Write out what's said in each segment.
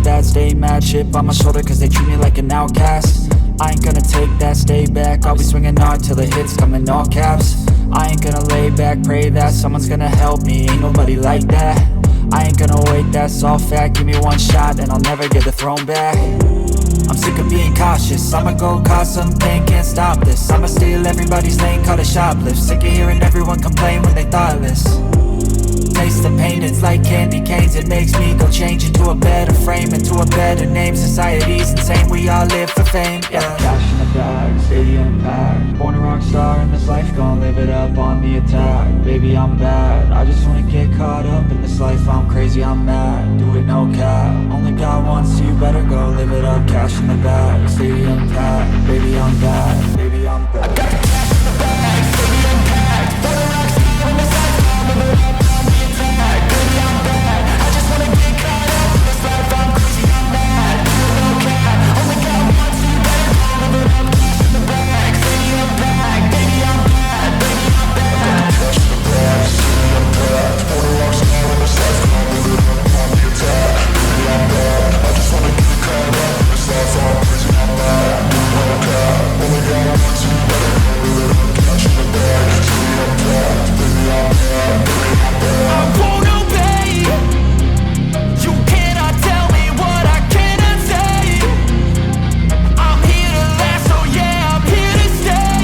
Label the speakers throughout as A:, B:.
A: bad, stay mad. Chip on my shoulder cause they treat me like an outcast. I ain't gonna take that, stay back. I'll be swinging hard till the hits come in all caps. I ain't gonna lay back, pray that someone's gonna help me. Ain't nobody like that. I ain't gonna wait, that's all fact. Give me one shot and I'll never get the throne back. I'm sick of being cautious, I'ma go cause some pain, can't stop this. I'ma steal everybody's lane, call it shoplift. Sick of hearing everyone complain when they thoughtless. Taste the pain, it's like candy canes. It makes me go change into a better frame, into a better name. Society's insane, we all live for fame, yeah. Cash in the bag, stadium packed. Born a rock star in this life, gon' live it up on the attack. Baby, I'm bad, I just wanna get caught up in this life. I'm crazy, I'm mad, do it no cap. Only got one, so you better go live it up. Cash in the bag, stadium packed. Baby, I'm bad, baby, I'm bad. I got the cash in the bag, stadium packed. Born a rock star in this life, gon' live it up. Baby, I'm bad, I just wanna get caught up in this life. I'm crazy, I'm mad, do it no cap. Only got one, so you better go live it up. Cash in the bag, stadium packed. Baby, I'm bad, baby, I'm bad. Cash in the bag, stadium packed. Born a rock star in this life, gon' live it up on the attack. Baby, I'm bad, I just wanna get caught up in this life. I'm crazy, I'm mad, do it no cap. Only got one, so you better go live it up. Cash in the bag, stadium packed. Baby, I'm bad, baby, I'm bad. I won't obey. You cannot tell me what I cannot say. I'm here to last, so yeah, I'm here to stay.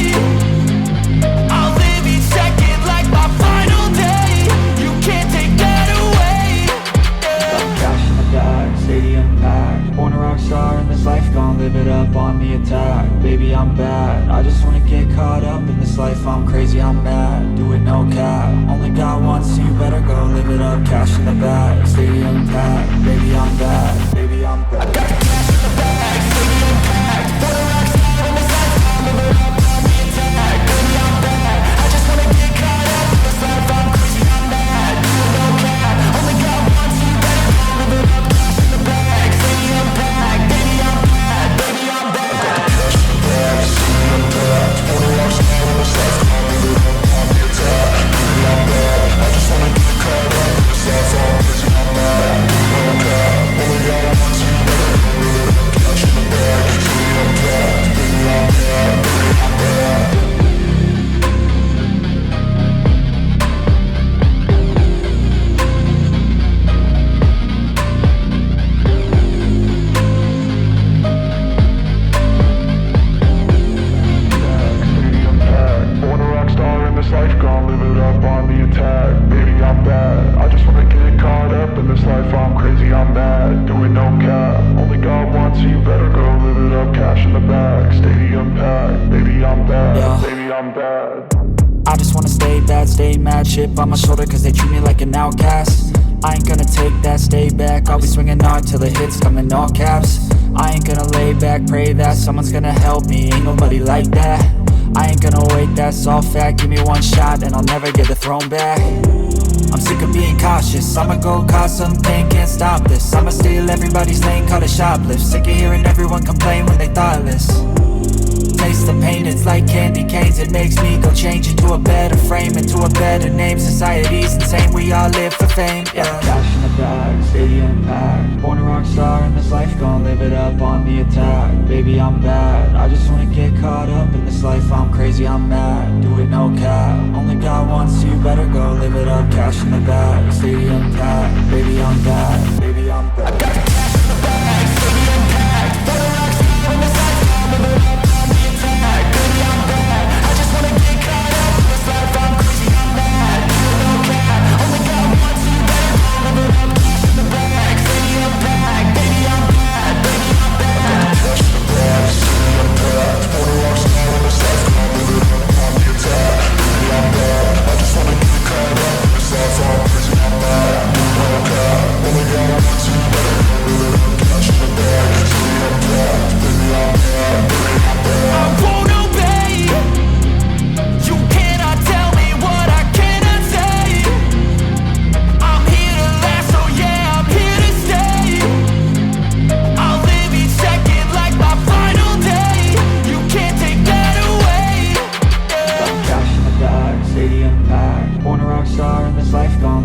A: I'll live each second like my final day. You can't take that away, yeah. Cash in the bag, stadium packed. Born a rock star in this life, gon' live it up on the attack. Baby, I'm bad, I just wanna get caught up in this life. I'm crazy, I'm mad, do it no cap. Only got one, so you better go live it up. Cash in the bag, stadium packed. Baby, I'm bad, baby, I'm bad. I got the cash in the bag, stadium packed. Born a rock star in this life, gon' live it up on the attack. Baby, I'm bad, I just wanna get caught up in this life. I'm crazy, I'm mad, do it no cap. Only got one, so you better go live it up. Cash in the bag, stadium packed. Baby, I'm bad, baby, I'm bad. I got the cash in the bag, stadium packed. Born a rock star in this life, gon' live it up on the attack. Baby, I'm bad, I just wanna get caught up in this life. I'm crazy, I'm mad, do it no cap. Only got one, so you better go live it up. Cash in the bag, stadium packed. Baby, I'm bad, baby, I'm bad. Born a rock star in this life, gon' live it up on the attack. Baby, I'm bad, I just wanna get caught up in this life. I'm crazy, I'm mad, do it no cap. Only got one, so you better go live it up. Cash in the bag, stadium packed. Baby, I'm bad, yeah. Baby, I'm bad. I just wanna stay bad, stay mad. Chip on my shoulder cause they treat me like an outcast. I ain't gonna take that, stay back. I'll be swinging hard till the hits come in all caps. I ain't gonna lay back, pray that someone's gonna help me. Ain't nobody like that. I ain't gonna wait, that's all fact. Give me one shot and I'll never get the throne back. I'm sick of being cautious, I'ma go cause some pain, can't stop this. I'ma steal everybody's lane, call it shoplift. Sick of hearing everyone complain when they thoughtless. Taste the pain, it's like candy canes. It makes me go change into a better frame, into a better name. Society's insane, we all live for fame, yeah. Cash in the bag, stadium packed. Born a rock star in this life, gon' live it up on the attack. Baby, I'm bad, I just wanna get caught up in this life. I'm crazy, I'm mad, do it no cap. Only got one, so you better go live it up. Cash in the bag, stadium packed. Baby, I'm bad, baby, I'm bad. I got the cash in the bag, stadium packed. Born a rock star in this life, gon' live it up. Baby, I'm bad, I just wanna get caught up in this life. I'm crazy, I'm mad, do it no cap. Only got one, so you better go live it up. Cash in the bag, stadium packed. Baby, I'm bad, baby, I'm bad. Cash in the bag, stadium packed. Born a rock star in this life, gon' live it up on the attack. Baby, I'm bad, I just wanna get caught up in this life. I'm crazy, I'm mad, do it no cap. Only got one.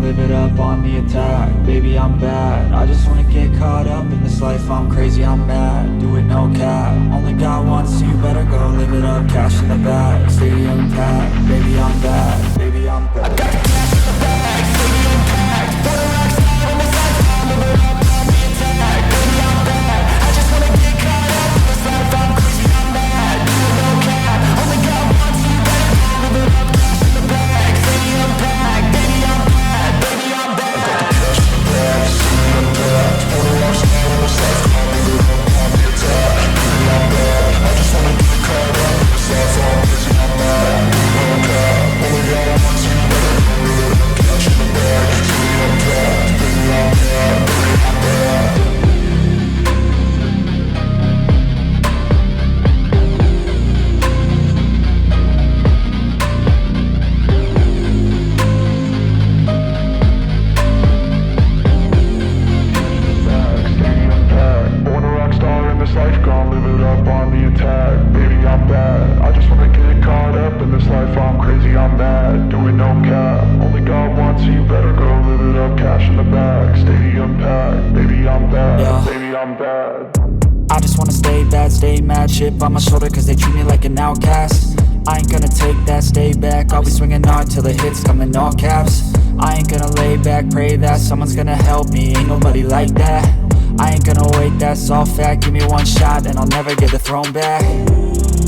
A: live it up on the attack. Baby, I'm bad, I just wanna get caught up in this life. I'm crazy, I'm mad, do it no cap. Only got one, so you better go live it up. Cash in the bag, stadium packed. Baby, I'm bad, baby, I'm bad. I got the cash in the bag, stadium packed. Wanna rock star in this life, I'm live it up on the attack. Baby, I'm bad, I just wanna get caught up in this life. I'm crazy, I'm mad, do it no cap. Only got one, so you better go live it up. Cash in the bag, stadium packed. Baby, I'm bad, baby, I'm bad. I got the cash in the bag, stadium packed. Wanna rock star in this life, I'm live it up on the attack. Baby, I'm bad, I just wanna get caught up in this life. I'm crazy, I'm mad, do it no cap. Only got one, so you better go live it up. Cash in the bag, stadium packed. Baby, I'm bad, baby, I'm bad. Life, gon' live it up on the attack. Baby, I'm bad, I just wanna get caught up in this life. I'm crazy, I'm mad, doing no cap. Only got one, so you better go live it up. Cash in the bag, stadium packed. Baby, I'm bad, yeah. Baby, I'm bad. I just wanna stay bad, stay mad. Chip on my shoulder cause they treat me like an outcast. I ain't gonna take that, stay back. I'll be swinging hard till the hits come in all caps. I ain't gonna lay back, pray that someone's gonna help me. Ain't nobody like that. I ain't gonna wait, that's all fact. Give me one shot and I'll never get the throne back.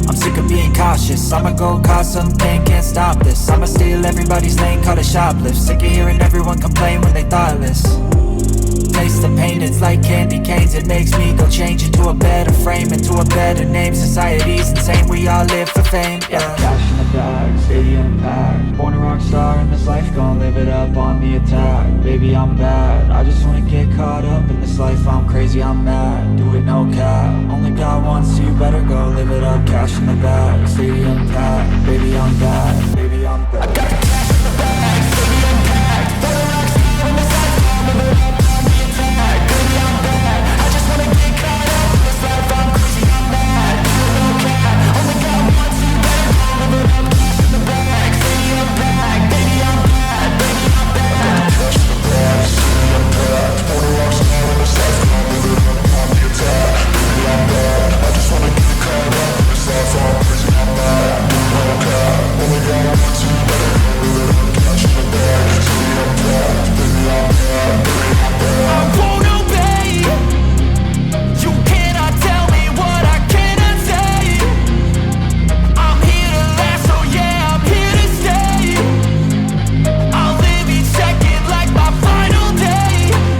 A: I'm sick of being cautious, I'ma go cause something, can't stop this. I'ma steal everybody's lane, call it shoplift. Sick of hearing everyone complain when they thoughtless. Taste the pain, it's like candy canes. It makes me go change into a better frame, into a better name. Society's insane, we all live for fame, yeah. Cash in the bag, stadium packed. Born a rock star in this life, gon' live it up on the attack. Baby, I'm bad, I just wanna get caught up in this life. I'm crazy, I'm mad, do it no cap. Only got one, so you better go live it up. Cash in the bag, stadium packed. Baby, I'm bad, baby, I'm bad. I got the cash in the bag, stadium packed. Born a rock star in this life, gon' live it up. Baby, I'm bad, I just wanna get caught up in this life. I'm crazy, I'm mad, do it no cap. Only got one, so you better go live it up. Cash in the bag, stadium packed. Baby, I'm bad, baby, I'm bad. I got the cash in the bag, stadium packed. Wanna rock star in this life, gon' live it up on the attack. Baby, I'm bad, I just wanna get caught up in this life. I'm crazy, I'm mad, do it no cap. Only got one, so you better go live it up. Cash in the bag, stadium packed. Baby, I'm bad, baby, I'm bad. I won't obey. You cannot tell me what I cannot say. I'm here to last, so yeah, I'm here to stay. I'll live each second like my final day.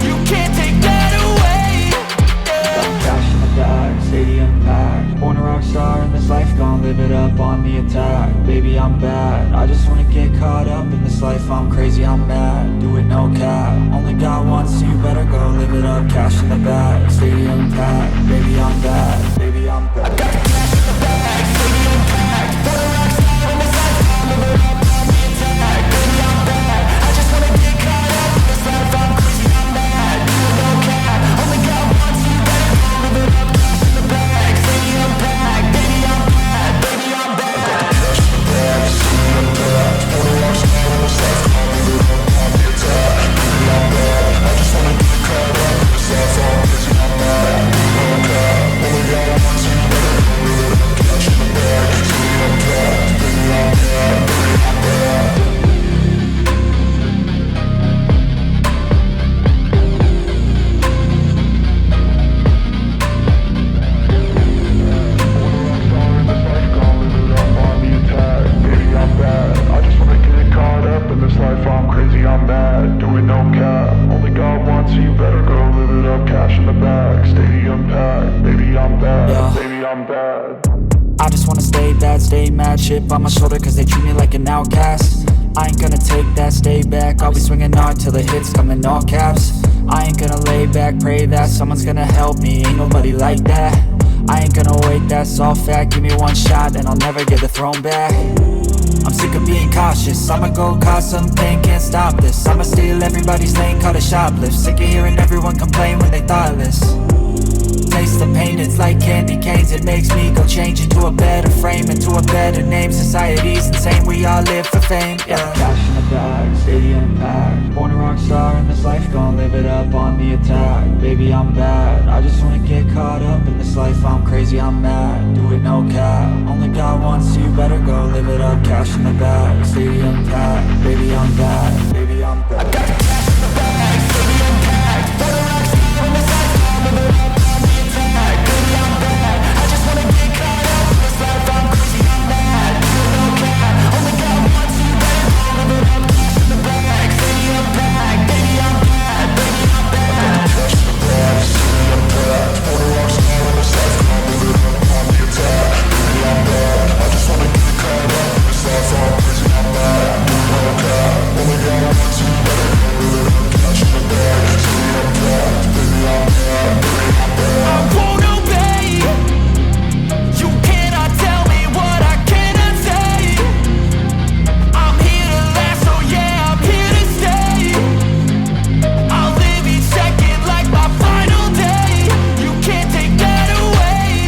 A: You can't take that away, yeah. Cash in the bag, stadium packed. Born a rock star in this life, gon' live it up on the attack. Baby, I'm bad, I just wanna get caught up in this life. I'm crazy, I'm mad, do it no cap. Only got one, so you better go live it up. Cash in the bag, stadium packed. Baby, I'm bad, baby, I'm bad. I got the cash in the bag, stadium packed. Born a rock star in this life, gon' live it up on the attack. Baby, I'm bad, I just wanna get caught up in this life. I'm crazy, I'm mad, do it no cap. Only got one, so you better go live it up. Cash in the bag, stadium packed. Baby, I'm bad, baby, I'm bad. I got the cash in the bag, stadium packed. Born a rock star in this life, gon' live it up on the attack. Baby, I'm bad, I just wanna get caught up in this life. I'm crazy, I'm mad, do it no cap. Only got one, so you better go live it up. Cash in the bag, stadium packed. Baby, I'm bad, baby, I'm bad. I'm crazy, I'm mad, do it no cap. Only got one, so you better go live it up. Cash in the bag, stadium packed. Baby, I'm bad, yeah. Baby, I'm bad. I just wanna stay bad, stay mad. Chip on my shoulder cause they treat me like an outcast. I ain't gonna take that, stay back. I'll be swinging hard till the hits come in all caps. I ain't gonna lay back, pray that someone's gonna help me. Ain't nobody like that. I ain't gonna wait, that's all fact. Give me one shot and I'll never get the throne back. I'm sick of being cautious, I'ma go cause something, can't stop this. I'ma steal everybody's lane, call it shoplift. Sick of hearing everyone complain when they thoughtless. Taste the pain, it's like candy canes. It makes me go change into a better frame, into a better name. Society's insane, we all live for fame, yeah. Cash in the bag, stadium packed. Born a rock it up on the attack. Baby, I'm bad, I just wanna get caught up in this life. I'm crazy, I'm mad, do it no cap. Only got one, so you better go live it up. Cash in the bag, stadium packed. Baby, I'm bad, baby, I'm bad. I got cash in the bag, stadium packed. For the rocks on the side, live it up on the attack. Baby, I'm bad, I just wanna get caught up in this life. I'm crazy, I'm mad, do it no cap. Only got one, so you better go live it up. Cash in the bag, stadium packed. Baby, I'm bad, baby, I'm bad. I got cash in the bag, stadium packed. For the rocks on the side, live it up on the attack. Baby, I'm bad, I just wanna get caught up in this life. I'm crazy, I'm mad, do it no cap. Only got one, so you better go live it up. Cash in the bag, stadium packed. Baby, I'm bad, baby, I'm bad. I won't obey. You cannot tell me what I cannot say. I'm here to last, so yeah, I'm here to stay. I'll live each second like my final day. You can't take that away.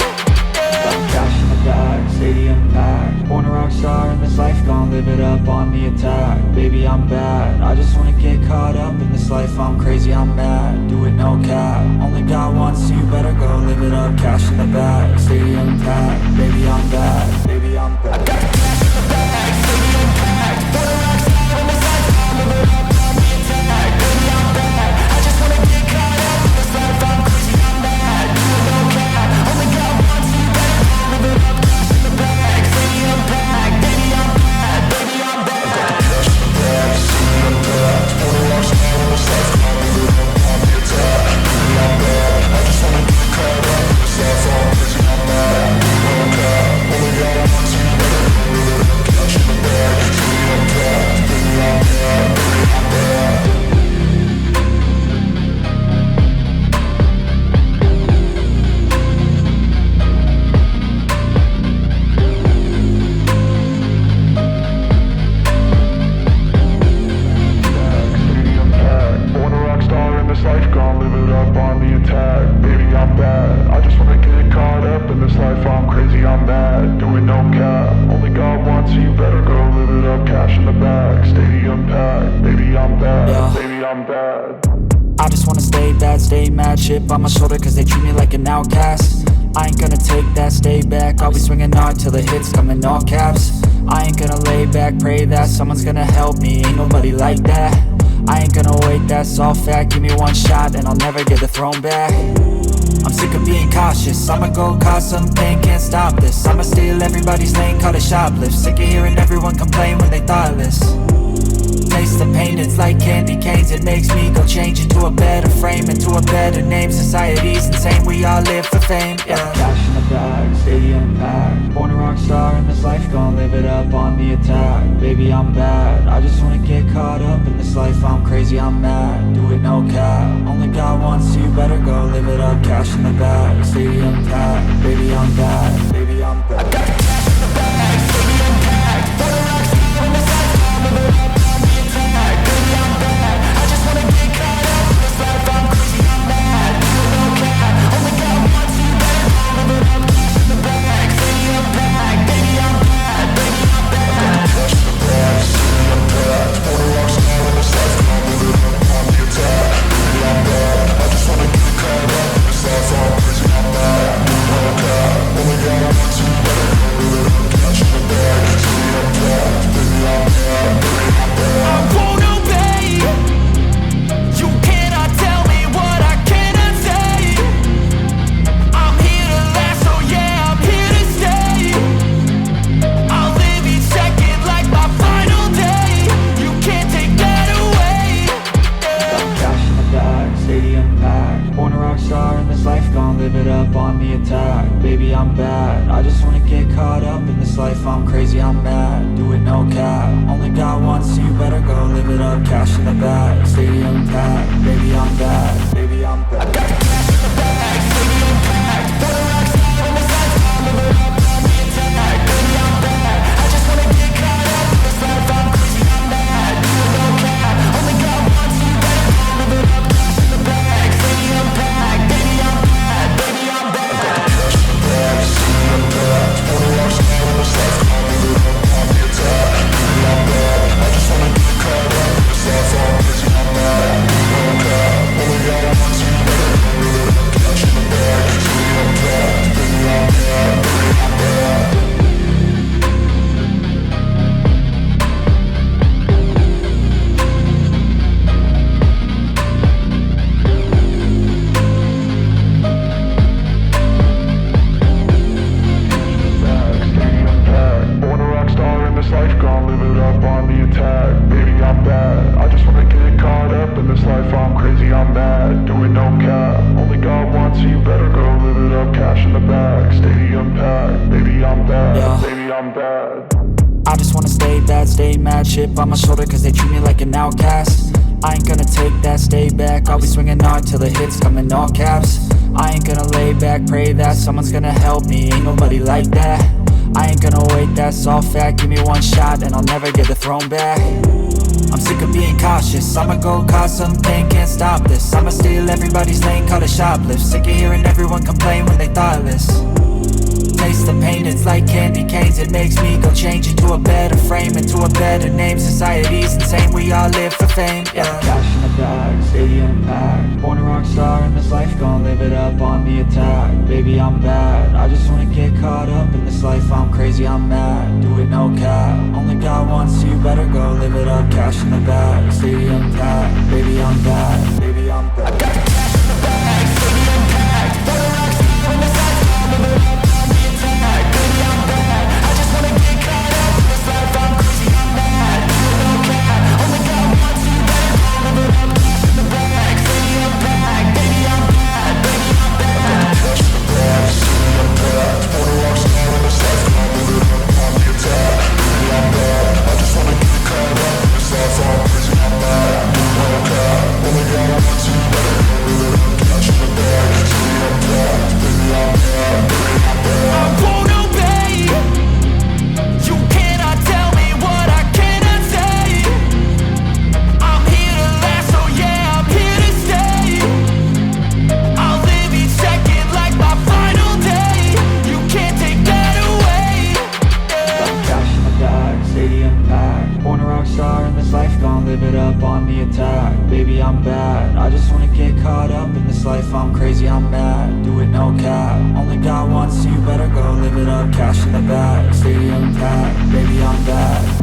A: Yeah. Cash in the bag, stadium packed. Born a rock star in this life, gon' live it up on the attack. Baby, I'm bad, I just wanna get caught up in this life. I'm crazy, I'm mad, do it no cap. Only got one, so you better go live it up. Cash in the bag, stadium packed. Baby, I'm bad, baby, I'm bad. I got cash in the bag, stadium packed. For the rocks on the side, live it up on the attack. Baby, I'm bad, I just wanna get caught up in this life. I'm crazy, I'm mad, do it no cap. Only got one, so you better go live it up. Cash in the bag, stadium packed. Baby, I'm bad, baby, I'm bad. I got cash in the bag, stadium packed. For the rocks on the side, live it up on the attack. Baby, I'm bad, I just wanna get caught up in this life. I'm crazy, I'm mad, do it no cap. Only got one, so you better go live it up. Cash in the bag, stadium packed. Baby, I'm bad, baby, I'm bad. Born a rock star in this life, gon' live it up on the attack. Baby, I'm bad, I just wanna get caught up in this life. I'm crazy, I'm mad, do it no cap. Only got one, so you better go live it up. Cash in the bag, stadium packed. Baby, I'm bad, yeah. Baby, I'm bad. I just wanna stay bad, stay mad. Chip on my shoulder cause they treat me like an outcast. I ain't gonna take that, stay back. I'll be swinging hard till the hits come in all caps. I ain't gonna lay back, pray that someone's gonna help me. Ain't nobody like that. I ain't gonna wait, that's all fact. Give me one shot and I'll never get the throne back. I'm sick of being cautious, I'ma go cause some pain, can't stop this. I'ma steal everybody's lane, call it shoplift. Sick of hearing everyone complain when they thoughtless. Taste the pain, it's like candy canes. It makes me go change into a better frame, into a better name. Society's insane, we all live for fame, yeah. Cash in the bag, stadium packed. Born a rock star in this life, gon' live it up on the attack. Baby, I'm bad, I just wanna get caught up in this life. I'm crazy, I'm mad, do it no cap. Only got one, so you better go live it up. Cash in the bag, stadium packed. Baby, I'm bad, baby, I'm bad. I got cash in the bag, stadium packed. For the rocks on the side, live it up on the attack. Baby, I'm bad, I just wanna get caught up in this life. I'm crazy, I'm mad, do it no cap. Only got one, so you better go live it up. Cash in the bag, stadium packed. Baby, I'm bad, baby, I'm bad. I got cash in the bag, stadium packed. For the rocks on the side, live it up on the attack. Baby, I'm bad, I just wanna get caught up in this life. I'm crazy, I'm mad, do it no cap. Only got one, so you better go live it up. Cash in the bag, stadium packed. Baby, I'm bad, baby, I'm bad. I won't obey. You cannot tell me what I cannot say. I'm here to last, so yeah, I'm here to stay. I'll live each second like my final day. You can't take that away, yeah. Cash in the bag, stadium packed. Born a rock star in this life, gon' live it up on the attack. Baby, I'm bad, I just wanna get caught up in this life. I'm crazy, I'm mad, do it no cap. Only got one, so you better go live it up. Cash in the bag, stadium packed. Baby, I'm bad, baby, I'm bad. I got cash in the bag, stadium packed. For the rocks on the side, live it up on the attack. Baby, I'm bad, I just wanna get caught up in this life. I'm crazy, I'm mad, do it no cap. Only got one, so you better go live it up. Cash in the bag, stadium packed. Baby, I'm bad, baby, I'm bad. I got cash in the bag, stadium packed. For the rocks on the side, live it up on the attack. Baby, I'm bad, I just wanna get caught up in this life. I'm crazy, I'm mad. chip on my shoulder cause they treat me like an outcast. I ain't gonna take that, stay back, I'll be swinging hard till the hits come in all caps. I ain't gonna lay back, pray that someone's gonna help me, ain't nobody like that. I ain't gonna wait, that's all fact, give me one shot and I'll never get the throne back. I'm sick of being cautious, I'ma go cause something, can't stop this. I'ma steal everybody's lane, call it shoplift. Sick of hearing everyone complain when they thoughtless. Taste the pain, it's like candy canes. It makes me go change into a better frame, into a better name. Society's insane, we all live for fame, yeah. Cash in the bag, stadium packed. Born a rock star in this life, gon' live it up on the attack. Baby, I'm bad, I just wanna get caught up in this life. I'm crazy, I'm mad, do it no cap. Only got one, so you better go live it up. Cash in the bag, stadium packed. Baby, I'm bad, baby, I'm bad. I got the cash in the bag, stadium packed. Born a rock star in this life, gon' live it up. Baby, I'm bad, I just wanna get caught up in this life. I'm crazy, I'm mad, do it no cap. Only got one, so you better go live it up. Cash in the bag, stadium packed. Baby, I'm bad.